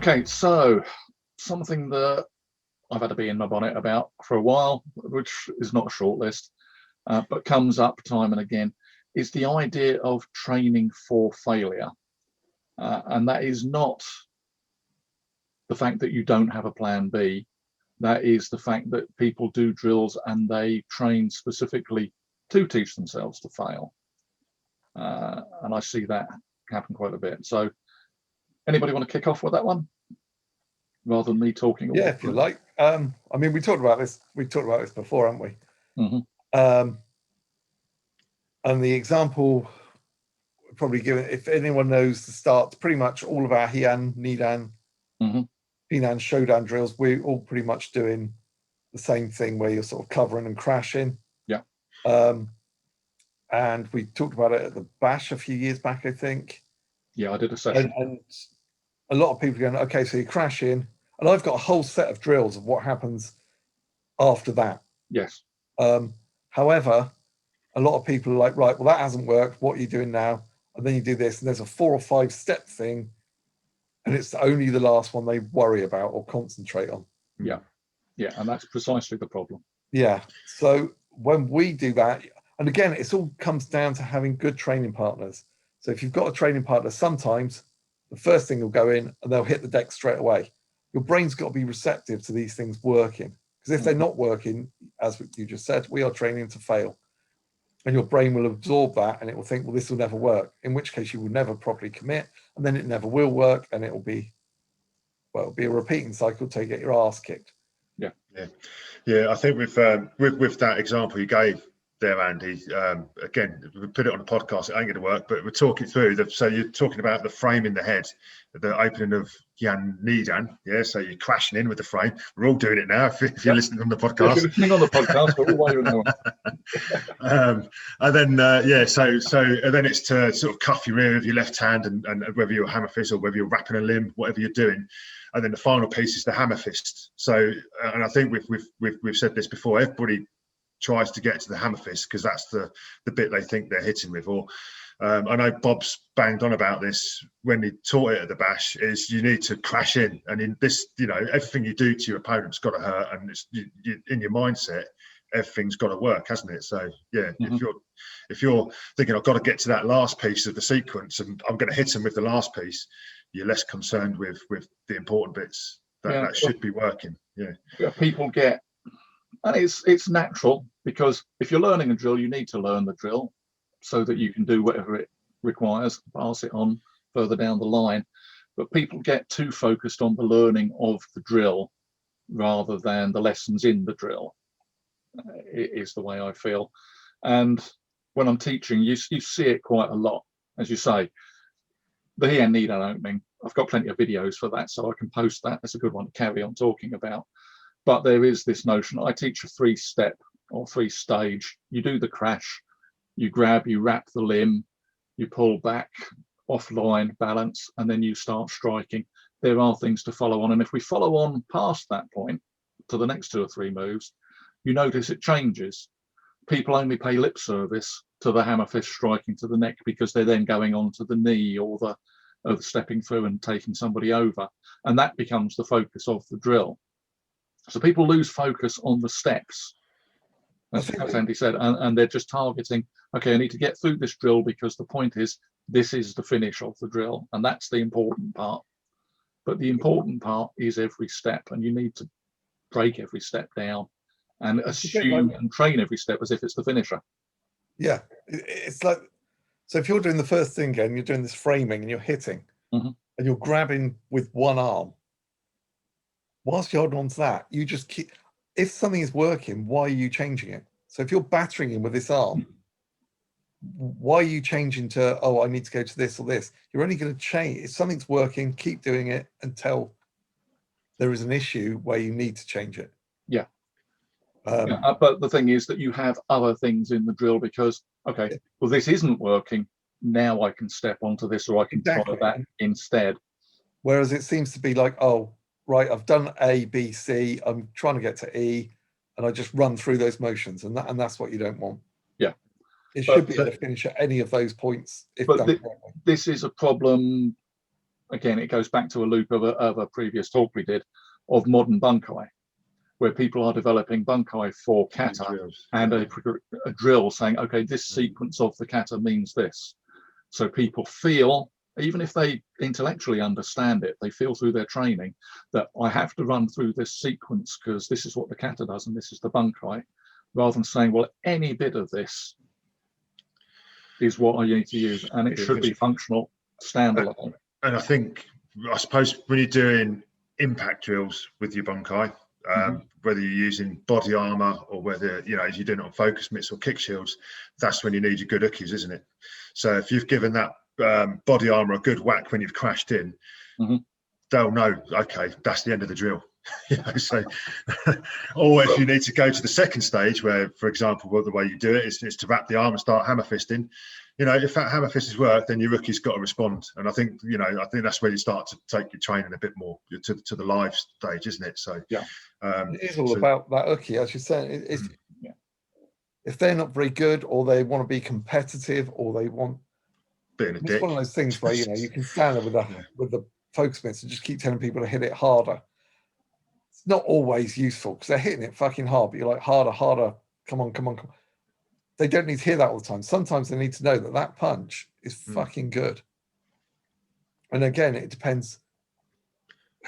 Okay, so something that I've had to be in my bonnet about for a while, which is not a short list, but comes up time and again, is the idea of training for failure. And that is not the fact that you don't have a plan B. That is the fact that people do drills and they train specifically to teach themselves to fail. And I see that happen quite a bit. So anybody want to kick off with that one? Rather than me talking. Yeah, if you like. I mean, we talked about this before, haven't we? Mm-hmm. And the example probably given, if anyone knows the start, pretty much all of our Heian, Nidan, Mm-hmm. Binan, Shodan drills, we're all pretty much doing the same thing where you're sort of covering and crashing. Yeah. And we talked about it at the Bash a few years back, I think. Yeah, I did a session. And a lot of people are going, okay, so you crash in. And I've got a whole set of drills of what happens after that. Yes. However, a lot of people are like, right, well, that hasn't worked. What are you doing now? And then you do this, and there's a 4 or 5 step thing, and it's only the last one they worry about or concentrate on. Yeah. Yeah, and that's precisely the problem. Yeah. So when we do that, and again, it all comes down to having good training partners. So if you've got a training partner, sometimes the first thing will go in and they'll hit the deck straight away. Your brain's got to be receptive to these things working. Because if they're not working, as you just said, we are training to fail. And your brain will absorb that and it will think, well, this will never work. In which case you will never properly commit, and then it never will work, and it'll be a repeating cycle till you get your ass kicked. Yeah. I think with that example you gave there, Andy, again, we put it on a podcast, it ain't going to work, but we're talking through so you're talking about the frame in the head, the opening of Yan Nidan. Yeah, so you're crashing in with the frame. We're all doing it now if you're listening on the podcast. If you're listening on the podcast, we're all waiting on. And then so and then it's to sort of cuff your ear with your left hand, and whether you're hammer fist or whether you're wrapping a limb, whatever you're doing. And then the final piece is the hammer fist. So, and I think we've said this before, everybody tries to get to the hammer fist because that's the bit they think they're hitting with. Or I know Bob's banged on about this when he taught it at the Bash, is you need to crash in, and in this, everything you do to your opponent's got to hurt, and it's in your mindset, everything's got to work, hasn't it? So yeah, if you're thinking I've got to get to that last piece of the sequence and I'm going to hit them with the last piece, you're less concerned with the important bits that should be working. Yeah, people get, and it's natural, because if you're learning a drill, you need to learn the drill so that you can do whatever it requires, pass it on further down the line. But people get too focused on the learning of the drill rather than the lessons in the drill. It is the way I feel. And when I'm teaching, you see it quite a lot. As you say, the Heian Nidan opening, I've got plenty of videos for that, so I can post that. That's a good one to carry on talking about. But there is this notion, I teach a 3-step or 3-stage. You do the crash, you grab, you wrap the limb, you pull back, offline, balance, and then you start striking. There are things to follow on. And if we follow on past that point to the next 2 or 3 moves, you notice it changes. People only pay lip service to the hammer fist striking to the neck because they're then going on to the knee or the stepping through and taking somebody over. And that becomes the focus of the drill. So people lose focus on the steps, as Andy said, and they're just targeting, okay, I need to get through this drill because the point is, this is the finish of the drill. And that's the important part. But the important part is every step, and you need to break every step down and assume and train every step as if it's the finisher. Yeah, it's like, so if you're doing the first thing again, you're doing this framing and you're hitting, and you're grabbing with one arm. Whilst you're holding on to that, you just keep, if something is working, why are you changing it? So if you're battering him with this arm, why are you changing to, oh, I need to go to this or this? You're only going to change. If something's working, keep doing it until there is an issue where you need to change it. Yeah. But the thing is that you have other things in the drill because, okay, well, this isn't working. Now I can step onto this, or I can follow that instead. Whereas it seems to be like, oh, right, I've done A, B, C, I'm trying to get to E, and I just run through those motions, and that's what you don't want. Yeah. It should be able to finish at any of those points. But this is a problem again, it goes back to a loop of a previous talk we did of modern bunkai, where people are developing bunkai for kata and a drill saying, okay, this sequence of the kata means this. So people feel, even if they intellectually understand it, they feel through their training that I have to run through this sequence because this is what the kata does and this is the bunkai, rather than saying, well, any bit of this is what I need to use, and it should be functional, standalone. And I suppose when you're doing impact drills with your bunkai, whether you're using body armor or whether, you know, as you're doing it on focus mitts or kick shields, that's when you need your good hookies, isn't it? So if you've given that body armor a good whack when you've crashed in, they'll know, okay, that's the end of the drill. You know, so or if you need to go to the second stage where, for example, well, the way you do it is to wrap the arm and start hammer fisting. You know, if that hammer fist has worked, then your rookie's got to respond. And I think, you know, that's where you start to take your training a bit more to the live stage, isn't it? So yeah, it is all about that hookie, as you're saying. If they're not very good, or they want to be competitive, or they want, it's one of those things where, you know, you can stand there with the focus mitts and just keep telling people to hit it harder. It's not always useful because they're hitting it fucking hard, but you're like, harder, come on. They don't need to hear that all the time. Sometimes they need to know that that punch is fucking good. And again, it depends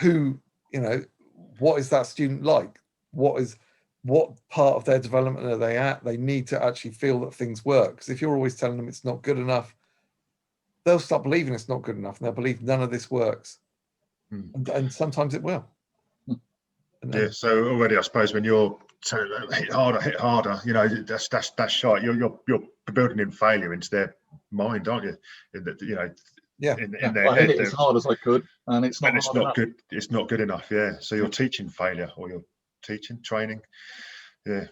who, you know, what is that student like? What part of their development are they at? They need to actually feel that things work. Because if you're always telling them it's not good enough, they'll start believing it's not good enough, and they'll believe none of this works. And sometimes it will. Yeah, so already, I suppose, when you're hit harder, you know, that's shot. You're building in failure into their mind, aren't you? You know, in their I hit it as hard as I could, and it's not good. It's not good enough. Yeah, so you're teaching failure, or you're teaching training. Putting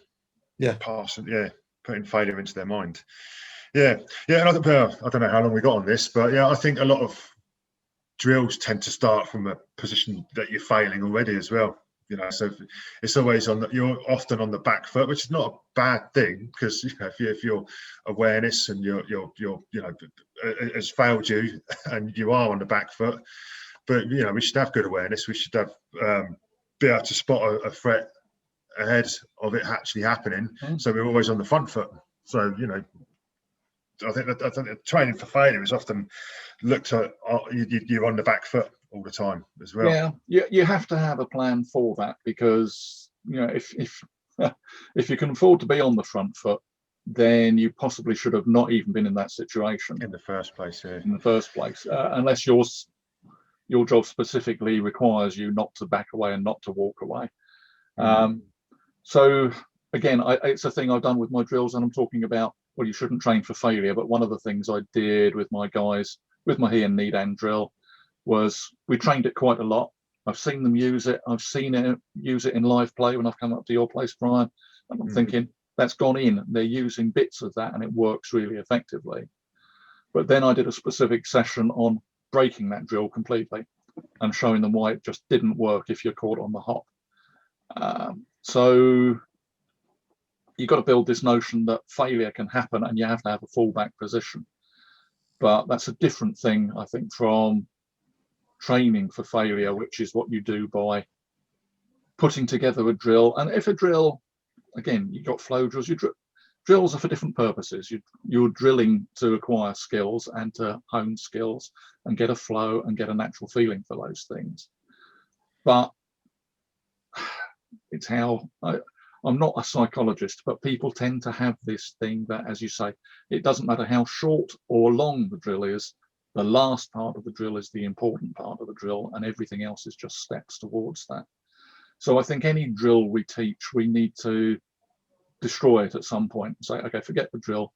failure into their mind. And I don't know how long we got on this, but I think a lot of drills tend to start from a position that you're failing already as well. You know, so it's always you're often on the back foot, which is not a bad thing, because, you know, if your awareness and your you know, has failed you and you are on the back foot, but, you know, we should have good awareness. We should have be able to spot a threat ahead of it actually happening. So we're always on the front foot. So, you know, I think that training for failure is often looked at, you're on the back foot all the time as well. You have to have a plan for that, because, you know, if you can afford to be on the front foot, then you possibly should have not even been in that situation in the first place. Unless your job specifically requires you not to back away and not to walk away. So again, it's a thing I've done with my drills, and I'm talking about, well, you shouldn't train for failure, but one of the things I did with my guys with my He and Nidan drill was we trained it quite a lot. I've seen them use it. I've seen it use it in live play when I've come up to your place, Brian, and I'm thinking, that's gone in. They're using bits of that and it works really effectively. But then I did a specific session on breaking that drill completely and showing them why it just didn't work if you're caught on the hop. So you've got to build this notion that failure can happen and you have to have a fallback position. But that's a different thing, I think, from training for failure, which is what you do by putting together a drill. And if a drill, again, you've got flow drills, drills are for different purposes. You're drilling to acquire skills and to hone skills and get a flow and get a natural feeling for those things. But it's how I'm not a psychologist, but people tend to have this thing that, as you say, it doesn't matter how short or long the drill is, the last part of the drill is the important part of the drill, and everything else is just steps towards that. So I think any drill we teach, we need to destroy it at some point and say, okay, forget the drill,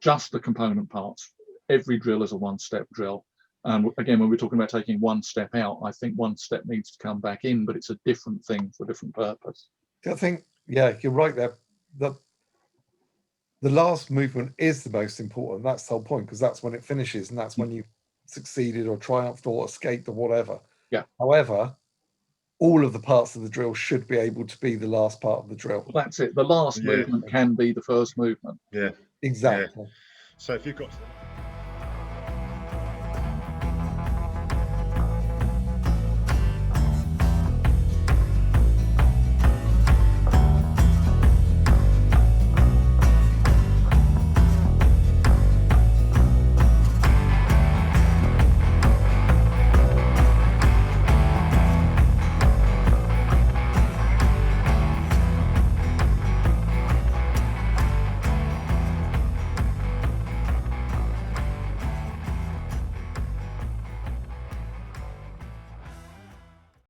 just the component parts. Every drill is a one-step drill. And again, when we're talking about taking one step out, I think one step needs to come back in, but it's a different thing for a different purpose. I think, yeah, you're right there. The last movement is the most important. That's the whole point, because that's when it finishes, and that's when you've succeeded or triumphed or escaped or whatever. Yeah. However, all of the parts of the drill should be able to be the last part of the drill. Well, that's it. The last movement can be the first movement. Yeah. Exactly. Yeah. So if you've got